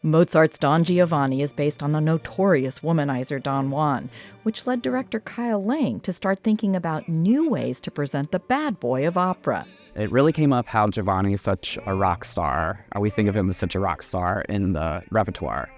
Mozart's Don Giovanni is based on the notorious womanizer Don Juan, which led director Kyle Lang to start thinking about new ways to present the bad boy of opera. It really came up how Giovanni is such a rock star. We think of him as such a rock star in the repertoire.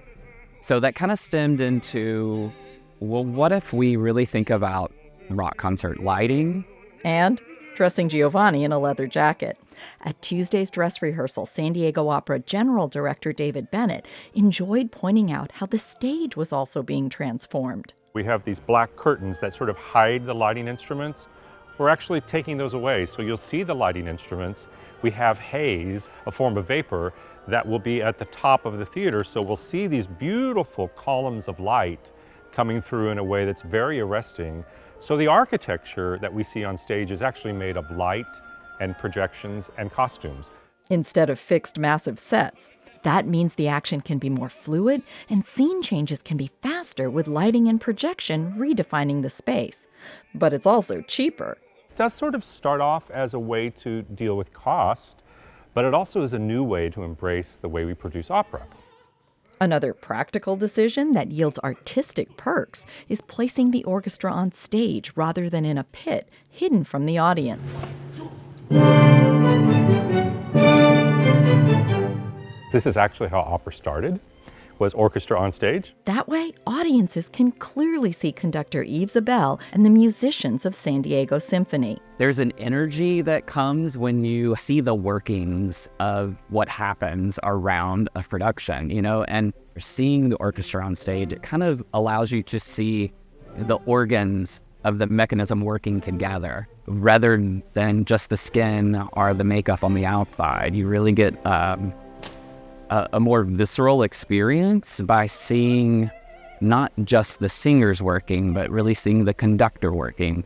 So that kind of stemmed into, well, what if we really think about rock concert lighting? And dressing Giovanni in a leather jacket. At Tuesday's dress rehearsal, San Diego Opera General Director David Bennett enjoyed pointing out how the stage was also being transformed. We have these black curtains that sort of hide the lighting instruments. We're actually taking those away, so you'll see the lighting instruments. We have haze, a form of vapor, that will be at the top of the theater, so we'll see these beautiful columns of light coming through in a way that's very arresting. So the architecture that we see on stage is actually made of light and projections and costumes. Instead of fixed massive sets. That means the action can be more fluid and scene changes can be faster with lighting and projection redefining the space. But it's also cheaper. It does sort of start off as a way to deal with cost, but it also is a new way to embrace the way we produce opera. Another practical decision that yields artistic perks is placing the orchestra on stage rather than in a pit hidden from the audience. This is actually how opera started, was orchestra on stage. That way, audiences can clearly see conductor Yves Abel and the musicians of San Diego Symphony. There's an energy that comes when you see the workings of what happens around a production, and seeing the orchestra on stage, it kind of allows you to see the organs of the mechanism working together rather than just the skin or the makeup on the outside. You really get a more visceral experience by seeing not just the singers working, but really seeing the conductor working.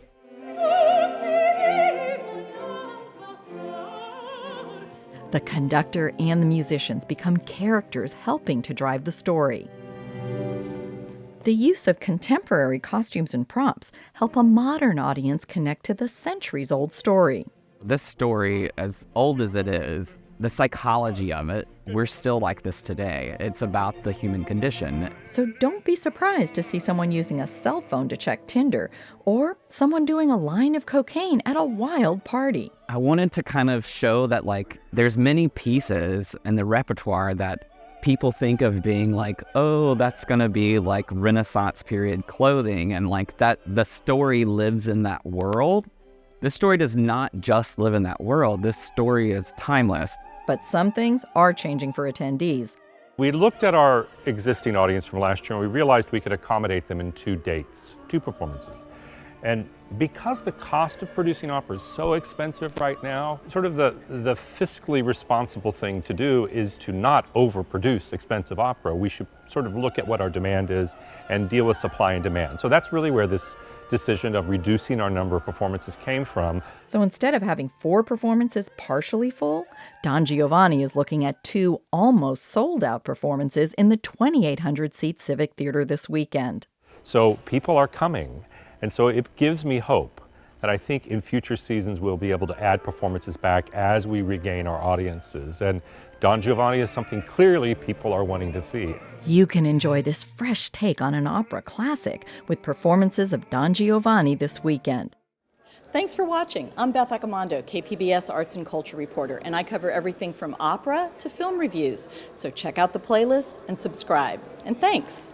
The conductor and the musicians become characters helping to drive the story. The use of contemporary costumes and props help a modern audience connect to the centuries-old story. This story, as old as it is, the psychology of it, we're still like this today. It's about the human condition. So don't be surprised to see someone using a cell phone to check Tinder, or someone doing a line of cocaine at a wild party. I wanted to kind of show that, there's many pieces in the repertoire that people think of being oh, that's gonna be Renaissance period clothing, and that the story lives in that world. This story does not just live in that world. This story is timeless. But some things are changing for attendees. We looked at our existing audience from last year and we realized we could accommodate them in 2 dates, 2 performances. And because the cost of producing opera is so expensive right now, sort of the fiscally responsible thing to do is to not overproduce expensive opera. We should sort of look at what our demand is and deal with supply and demand. So that's really where this decision of reducing our number of performances came from. So instead of having 4 performances partially full, Don Giovanni is looking at 2 almost sold-out performances in the 2,800-seat Civic Theater this weekend. So people are coming. And so it gives me hope that I think in future seasons we'll be able to add performances back as we regain our audiences. And Don Giovanni is something clearly people are wanting to see. You can enjoy this fresh take on an opera classic with performances of Don Giovanni this weekend. Thanks for watching. I'm Beth Accomando, KPBS Arts and Culture reporter, and I cover everything from opera to film reviews. So check out the playlist and subscribe. And thanks.